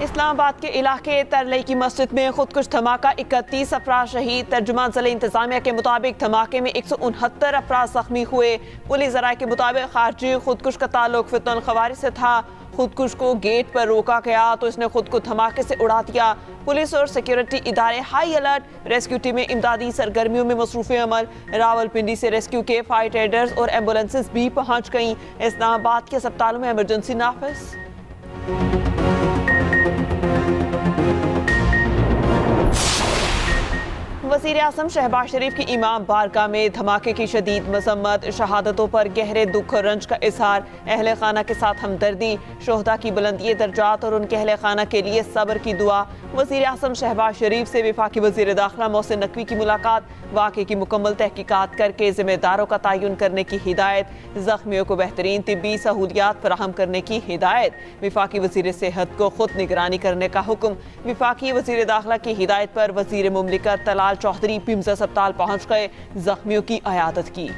इस्लामाबाद के इलाके तरलई की मस्जिद में खुदकुश धमाका, 31 अफराद शहीद। तर्जुमान ज़िले इंतजामिया के मुताबिक धमाके में 169 अफराद जख्मी हुए। पुलिस ज़राए के मुताबिक खारजी खुदकुश का ताल्लुक फितनुल खवारिज से था। खुदकुश को गेट पर रोका गया तो इसने खुद को धमाके से उड़ा दिया। पुलिस और सिक्योरिटी इदारे हाई अलर्ट। रेस्क्यू टीमें इमदादी सरगर्मियों में मसरूफ़ अमल। रावलपिंडी से रेस्क्यू के फायर टेंडर्स और एम्बुलेंसेज भी पहुँच गईं। इस्लामाबाद के अस्पतालों में इमरजेंसी नाफिज। वज़ीर आज़म शहबाज शरीफ की इमाम बारगाह में धमाके की शदीद मजम्मत। शहादतों पर गहरे दुख और रंज का इजहार। अहले खाना के साथ हमदर्दी। शोहदा की बुलंदी दर्जात और उनके अहले खाना के लिए सब्र की दुआ। वज़ीर आज़म शहबाज शरीफ से वफाकी वज़ीर दाखिला मोहसिन नकवी की मुलाकात। वाक़े की मुकम्मल तहकीकात करके ज़िम्मेदारों का तयन करने की हिदायत। ज़ख्मियों को बेहतरीन तिब्बी सहूलियात फराहम करने की हिदायत। वफाकी वज़ीर सेहत को खुद निगरानी करने का हुक्म। वफाकी वज़ीर दाखिला की हिदायत पर वज़ीर मुमलिकत तलाल चौधरी पिम्स अस्पताल पहुंच गए। जख्मियों की अयादत की।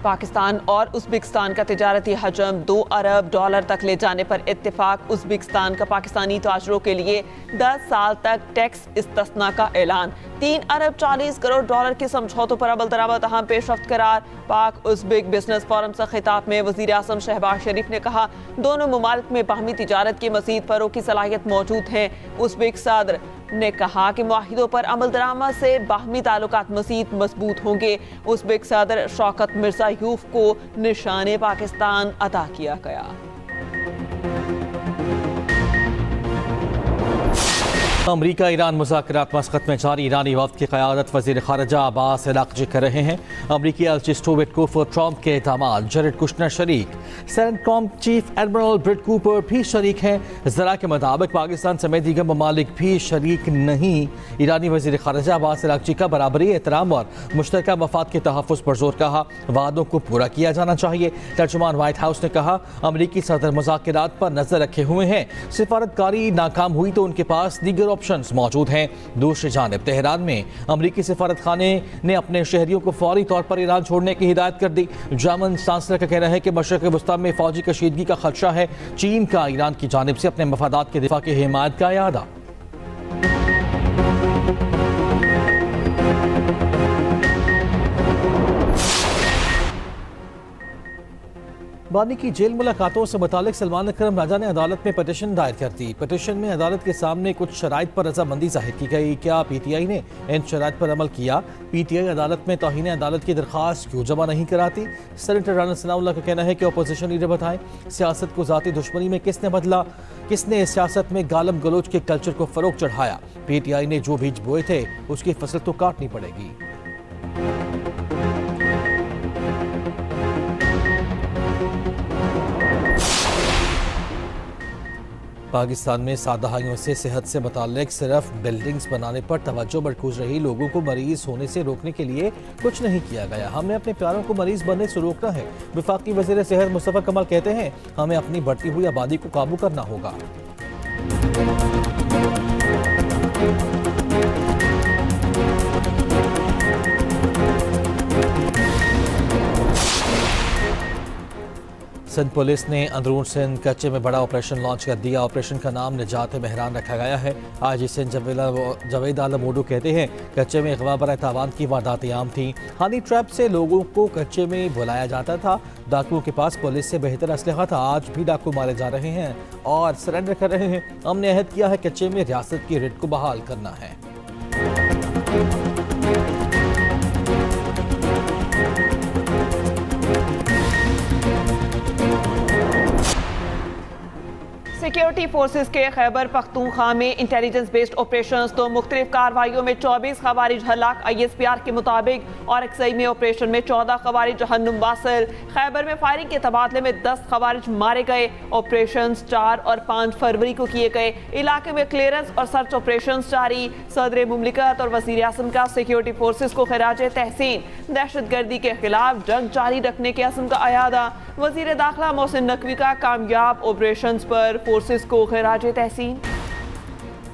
पाकिस्तान और उज़्बेकिस्तान का तिजारती हजम $2 अरब तक ले जाने पर इत्तेफाक। उज़्बेकिस्तान का पाकिस्तानी ताजरों के लिए 10 साल तक टैक्स इस्तिस्ना का ऐलान। $3 अरब 40 करोड़ के समझौतों पर अमल दरामद अहम पेशरफ्त करार। पाक उज़्बेक बिजनेस फोरम से खिताब में वज़ीर आज़म शहबाज शरीफ ने कहा, दोनों मुमालिक में बाहमी तिजारत की मज़ीद फ़रोग़ की सलाहियत मौजूद है। उज़्बेक सदर ने कहा कि मुआहिदों पर अमल दरामद से बाहमी ताल्लुकात मज़ीद मजबूत होंगे। उज़्बेक सदर शौकत मिर्ज़ायोफ को निशाने पाकिस्तान अता किया गया। अमरीका ईरान मुज़ाकरात मस्कत में जारी। ईरानी वफ़द की क़यादत वज़ीर ख़ारजा अब्बास अराग़ची कर रहे हैं। अमरीकी एल्ची स्टुअर्ट कूपर ट्रंप के दामाद जरेड कुशनर शरीक। सेंटकॉम चीफ एडमिरल ब्रिट कूपर भी शरीक हैं। ज़रा के मुताबिक पाकिस्तान समेत दीगर ममालिक भी शरीक नहीं। ईरानी वज़ीर ख़ारजा अब्बास अराग़ची का बराबरी, एहतराम और मुश्तरका मफाद के तहफ़्फ़ुज़ पर जोर कहा। वादों को पूरा किया जाना चाहिए। तर्जुमान व्हाइट हाउस ने कहा, अमरीकी सदर मुज़ाकरात पर नज़र रखे हुए हैं। सिफारतकारी नाकाम हुई तो उनके पास दीगर ऑप्शंस मौजूद हैं। दूसरी जानिब तेहरान में अमरीकी सफारत खाने ने अपने शहरियों को फौरी तौर पर ईरान छोड़ने की हिदायत कर दी। जर्मन चांसलर का कहना है कि मशरक़ वस्ता में फौजी कशीदगी का खदशा है। चीन का ईरान की जानिब से अपने मफादात के दिफा की हिमायत का इरादा। बानी की जेल मुलाकातों से मुतालिक सलमान अकरम राजा ने अदालत में पटिशन दायर कर दी। पटिशन में अदालत के सामने कुछ शराइत पर रजामंदी जाहिर की गई। क्या पीटीआई ने इन शराइत पर अमल किया? पीटीआई अदालत में तौहीन अदालत की दरख्वास्त क्यों जमा नहीं कराती? सेनेटर राना सनाउल्लाह का कहना है कि अपोजिशन लीडर बताएं, सियासत को ज़ाती दुश्मनी में किसने बदला? किसने सियासत में गालम गलोच के कल्चर को फ़रोग चढ़ाया? पीटीआई ने जो बीज बोए थे उसकी फसल तो काटनी पड़ेगी। पाकिस्तान में 7 दहाइयों से सेहत से मुताल्लिक सिर्फ बिल्डिंग्स बनाने पर तवज्जो मरकूज रही। लोगों को मरीज होने से रोकने के लिए कुछ नहीं किया गया। हमने अपने प्यारों को मरीज बनने से रोकना है। वफाकी वज़ीर सेहत मुस्तफ़ा कमाल कहते हैं, हमें अपनी बढ़ती हुई आबादी को काबू करना होगा। सिंध पुलिस ने अंदरून सिंध कच्चे में बड़ा ऑपरेशन लॉन्च कर दिया। ऑपरेशन का नाम निजात मेहरान रखा गया है। आज सिंध जवेद आलम मोडू कहते हैं, कच्चे में अगवा बराए तावान की वारदातें आम थी। हनी ट्रैप से लोगों को कच्चे में बुलाया जाता था। डाकुओं के पास पुलिस से बेहतर असलहा था। आज भी डाकू मारे जा रहे हैं और सरेंडर कर रहे हैं। हमने अहद किया है कच्चे में रियासत की रिट को बहाल करना है। सिक्योरिटी फोर्सेस के खैबर पख्तूनख्वा में इंटेलिजेंस बेस्ड ऑपरेशंस तो मुख्तलिफ कार्रवाइयों में 24 खवारिज हलाक। ISPR के मुताबिक और अक्सई में ऑपरेशन में 14 खवारिज जहन्नुम वासिल। खैबर में फायरिंग के तबादले में 10 खवारिज मारे गए। ऑपरेशन 4 और 5 फरवरी को किए गए। इलाके में क्लियरेंस और सर्च ऑपरेशन जारी। सदर मुमलिकत और वज़ीर आज़म का सिक्योरिटी फोर्सेस को खिराज तहसीन। दहशतगर्दी के खिलाफ जंग जारी रखने के अज़्म का अयादा। वज़ीर दाखिला मोहसिन नकवी का कामयाब ऑपरेशन पर फोर्सेस को खिराज तहसीन।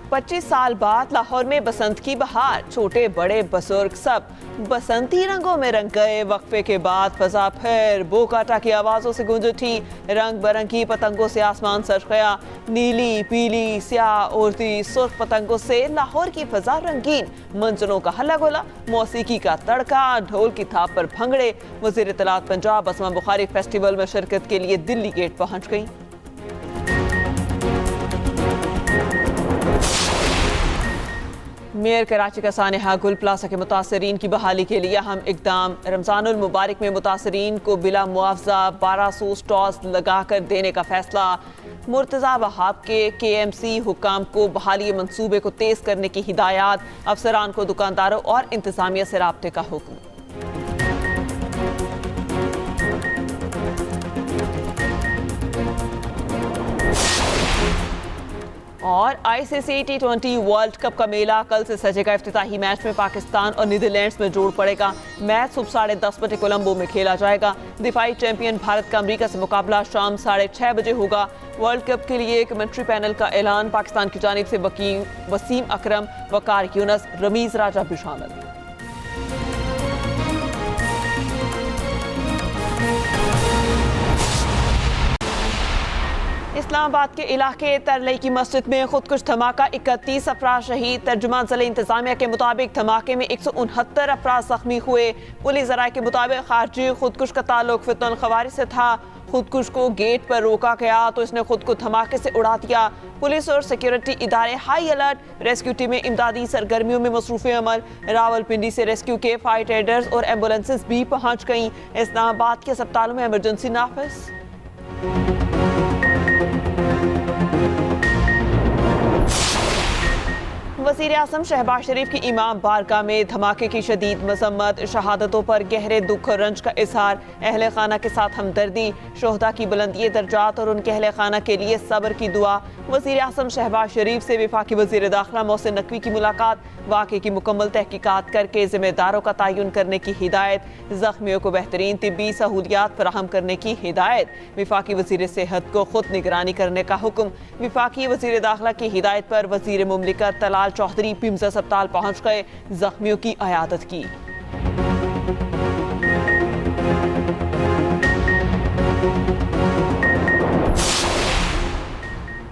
25 साल बाद लाहौर में बसंत की बहार, छोटे बड़े बुजुर्ग सब बसंती रंगों में रंग गए। वक्फे के बाद फजा फिर बोकाटा की आवाजों से गूंज उठी। रंग बिरंगी पतंगों से आसमान सज गया। नीली, पीली, स्याह, उड़ती, सुर्ख पतंगों से लाहौर की फजा रंगीन। मंजरों का हल्ला गोला, मौसीकी का तड़का, ढोल की थाप पर भंगड़े। वजीर इत्तलात पंजाब असमा बुखारी फेस्टिवल में शिरकत के लिए दिल्ली गेट पहुंच गई। मेयर कराची का सानेहा गुल प्लाजा के मुतासरीन की बहाली के लिए अहम इकदाम। रमजानुल मुबारक में मुतासरीन को बिला मुआवजा 1200 स्टॉल्स लगाकर देने का फैसला। मुर्तज़ा वहाब के KMC हुकाम को बहाली मंसूबे को तेज करने की हिदायत। अफसरान को दुकानदारों और इंतजामिया से राब्ते का हुक्म। और ICC T20 वर्ल्ड कप का मेला कल से सजेगा। इफ्तिताही मैच में पाकिस्तान और नीदरलैंड्स में जोड़ पड़ेगा। मैच सुबह 10:30 बजे कोलंबो में खेला जाएगा। दिफाई चैंपियन भारत का अमेरिका से मुकाबला शाम 6:30 बजे होगा। वर्ल्ड कप के लिए कमेंट्री पैनल का ऐलान। पाकिस्तान की जानिब से वसीम अकरम, वकार यूनस, रमीज राजा भी शामिल। इस्लामाबाद के इलाके तरलई की मस्जिद में खुदकुश धमाका, 31 अफराद शहीद। तर्जुमान ज़िला इंतजामिया के मुताबिक धमाके में 169 अफराद जख्मी हुए। पुलिस ज़राए के मुताबिक खारजी खुदकुश का ताल्लुक फितन खवारी से था। खुदकुश को गेट पर रोका गया तो इसने खुद को धमाके से उड़ा दिया। पुलिस और सिक्योरिटी इदारे हाई अलर्ट। रेस्क्यू टीमें इमदादी सरगर्मियों में मसरूफ़ अमल। रावलपिंडी से रेस्क्यू के फायर टेंडर्स और एम्बुलेंसेज भी पहुंच गईं। इस्लामाबाद के अस्पतालों में इमरजेंसी नाफिज। वज़ीर आज़म शहबाज शरीफ की इमाम बारगाह में धमाके की शदीद मजम्मत। शहादतों पर गहरे दुख और रंज का इजहार। अहले खाना के साथ हमदर्दी। शोहदा की बुलंदी दर्जात और उनके अहले खाना के लिए सब्र की दुआ। वज़ीर आज़म शहबाज शरीफ से वफाकी वज़ीर दाखिला मोहसिन नकवी की मुलाकात। वाक़े की मुकम्मल तहकीकात करके जिम्मेदारों का तयन करने की हिदायत। ज़ख्मियों को बेहतरीन तिब्बी सहूलियात फराहम करने की हिदायत। वफाकी वज़ीर सेहत को खुद निगरानी करने का हुक्म। वफाकी वज़ीर दाखिला की हिदायत पर वज़ीर मुमलिकत तलाल चौधरी पिम्स अस्पताल पहुंच गए। जख्मियों की अयादत की।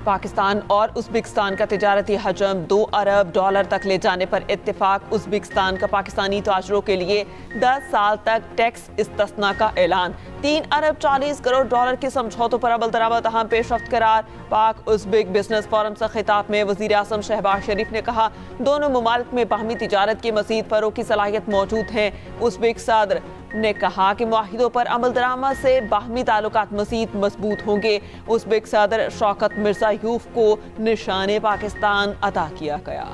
पाकिस्तान और उज़्बेकिस्तान का तिजारती हजम $2 अरब तक ले जाने पर इत्तेफाक। उज़्बेकिस्तान का पाकिस्तानी ताजरों के लिए 10 साल तक टैक्स इस्तिस्ना का ऐलान। $3 अरब 40 करोड़ के समझौतों पर अमल दरामद अहम पेशरफ्त करार। पाक उज़्बेक बिजनेस फोरम से खिताब में वज़ीर आज़म शहबाज शरीफ ने कहा, दोनों मुमालिक में बाहमी तिजारत की मज़ीद फ़रोग़ की सलाहियत मौजूद है। उज़्बेक सदर ने कहा कि मुआहिदों पर अमल दरामद से बाहमी ताल्लुकात मज़ीद मजबूत होंगे। उज़्बेक सदर शौकत मिर्ज़ायोफ को निशाने पाकिस्तान अता किया गया।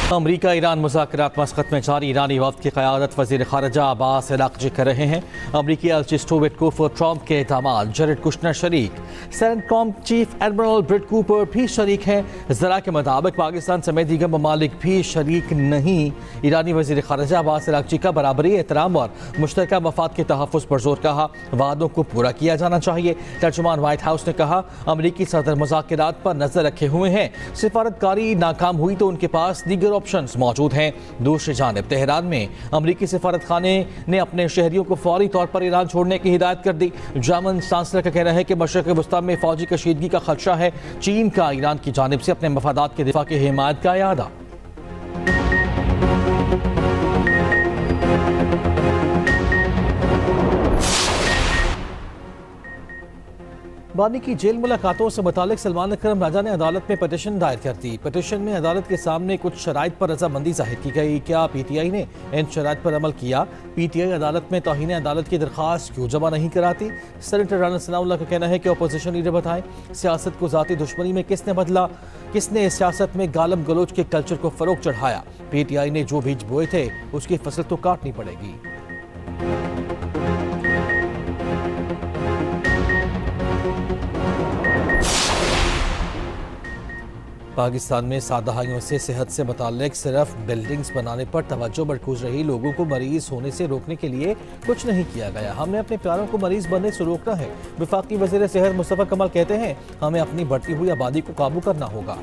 अमरीका ईरान मुज़ाकरात मस्कत में जारी। ईरानी वफ़द की क़यादत वज़ीर ख़ारजा अब्बास अराग़ची कर रहे हैं। अमरीकी एल्ची स्टुअर्ट कूपर ट्रंप के दामाद जरेड कुश्नर शरीक। सेंटकॉम चीफ एडमिरल ब्रिट कूपर भी शरीक हैं। ज़रा के मुताबिक पाकिस्तान समेत दीगर ममालिक भी शरीक नहीं। ईरानी वज़ीर ख़ारजा अब्बास अराग़ची का बराबरी एहतराम और मुश्तरका मफाद के तहफ़्फ़ुज़ पर जोर कहा। वादों को पूरा किया जाना चाहिए। तर्जुमान व्हाइट हाउस ने कहा, अमरीकी सदर मुज़ाकरात पर नज़र रखे हुए हैं। सिफारतकारी नाकाम हुई तो उनके पास दीगर ऑप्शंस मौजूद हैं। दूसरी जानिब तेहरान में अमरीकी सफारत खाने ने अपने शहरियों को फौरी तौर पर ईरान छोड़ने की हिदायत कर दी। जर्मन चांसलर का कहना है कि मशरक़ वस्ता में फौजी कशीदगी का खदशा है। चीन का ईरान की जानिब से अपने मफादात के दिफा की हिमायत का इरादा। बानी की जेल मुलाकातों से मुतालिक सलमान अकरम राजा ने अदालत में पटिशन दायर कर दी। पटिशन में अदालत के सामने कुछ शराइत पर रजामंदी जाहिर की गई। क्या PTI ने इन शराइत पर अमल किया? PTI अदालत में तौहीन अदालत की दरख्वास्त क्यों जमा नहीं कराती? सेनेटर राना सनाउल्लाह का कहना है कि अपोजिशन लीडर बताएं, सियासत को ज़ाती दुश्मनी में किसने बदला? किसने सियासत में गालम गलोच के कल्चर को फ़रोग चढ़ाया? PTI ने जो बीज बोए थे उसकी फसल तो काटनी पड़ेगी। पाकिस्तान में 7 दहाइयों से सेहत से मुताल्लिक सिर्फ बिल्डिंग्स बनाने पर तवज्जो मरकूज रही। लोगों को मरीज होने से रोकने के लिए कुछ नहीं किया गया। हमने अपने प्यारों को मरीज बनने से रोकना है। वफाकी वज़ीर सेहत मुस्तफ़ा कमल कहते हैं, हमें अपनी बढ़ती हुई आबादी को काबू करना होगा।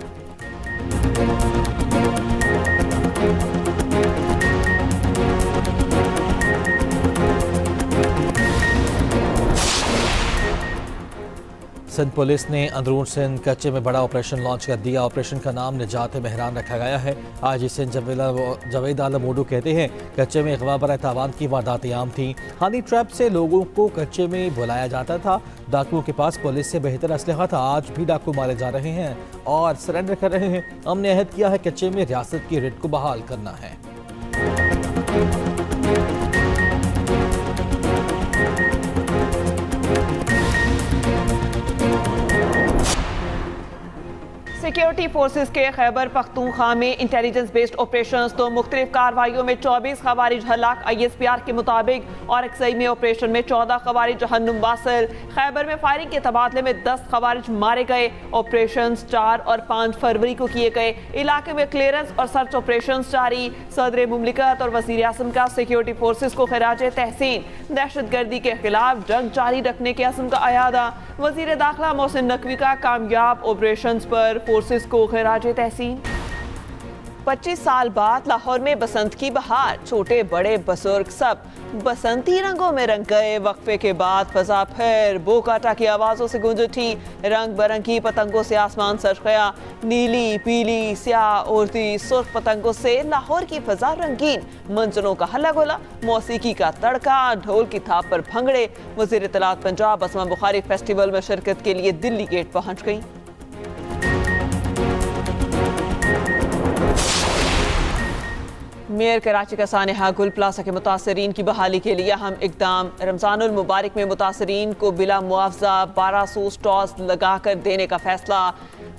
सिंध पुलिस ने अंदरून सिंध कच्चे में बड़ा ऑपरेशन लॉन्च कर दिया। ऑपरेशन का नाम निजात मेहरान रखा गया है। आज सिंध जवेद आलम ओडू कहते हैं, कच्चे में अगवा बराए तावान की वारदातें आम थी। हनी ट्रैप से लोगों को कच्चे में बुलाया जाता था। डाकुओं के पास पुलिस से बेहतर असलहा था। आज भी डाकू मारे जा रहे हैं और सरेंडर कर रहे हैं। हमने अहद किया है, कच्चे में रियासत की रिट को बहाल करना है। सिक्योरिटी फोर्सेस के खैबर पख्तूनख्वा में इंटेलिजेंस बेस्ड ऑपरेशन तो मुख्तलिफ कार्रवाइयों में 24 खवारिज हलाक। ISPR के मुताबिक और एक्सई में ऑपरेशन में 14 खवारिज जहन्नुम वासिल। खैबर में फायरिंग के तबादले में 10 खवारिज मारे गए। ऑपरेशन 4 और 5 फरवरी को किए गए। इलाके में क्लियरेंस और सर्च ऑपरेशन जारी। सदर मुमलिकत और वज़ीर आज़म का सिक्योरिटी फोर्सेस को खिराज तहसीन। दहशतगर्दी के खिलाफ जंग जारी रखने के अज़्म का अयादा। वज़ीर दाखिला मोहसिन नकवी का कामयाब ऑपरेशन पर फोर्सेस को खिराज तहसीन। 25 साल बाद लाहौर में बसंत की बहार। छोटे बड़े बुजुर्ग सब बसंती रंगों में रंग गए। वक्फे के बाद फजा फिर बोकाटा की आवाज़ों से गूंज उठी। रंग बिरंगी पतंगों से आसमान सज गया। नीली, पीली, स्याह, औरती, सुर्ख पतंगों से लाहौर की फजा रंगीन। मंजरों का हल्ला गोला, मौसीकी का तड़का, ढोल की थाप पर भंगड़े। वज़ीर इत्तलात पंजाब असमा बुखारी फेस्टिवल में शिरकत के लिए दिल्ली गेट पहुंच गई। मेयर कराची का सानेहा गुल प्लाजा के मुतासरीन की बहाली के लिए अहम इकदाम। रमज़ानुल मुबारक में मुतासरीन को बिला मुआवजा 1200 स्टॉल्स लगाकर देने का फैसला।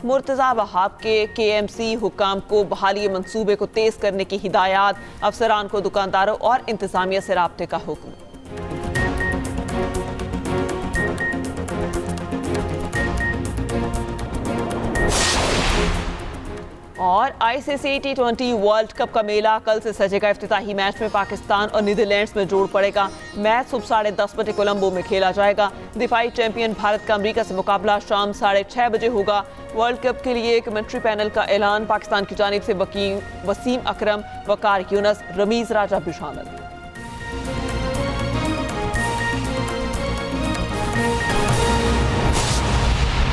मुर्तज़ा वहाब के KMC हुकाम को बहाली मंसूबे को तेज़ करने की हिदायत। अफसरान को दुकानदारों और इंतज़ामिया से राब्ते का हुक्म। और ICC T20 वर्ल्ड कप का मेला कल से सजेगा। इफ्तिताही मैच में पाकिस्तान और नीदरलैंड्स में जोड़ पड़ेगा। मैच सुबह 10:30 बजे कोलंबो में खेला जाएगा। दिफाई चैंपियन भारत का अमेरिका से मुकाबला शाम 6:30 बजे होगा। वर्ल्ड कप के लिए कमेंट्री पैनल का ऐलान। पाकिस्तान की जानिब से वसीम अकरम, वकार यूनस, रमीज राजा भी शामिल।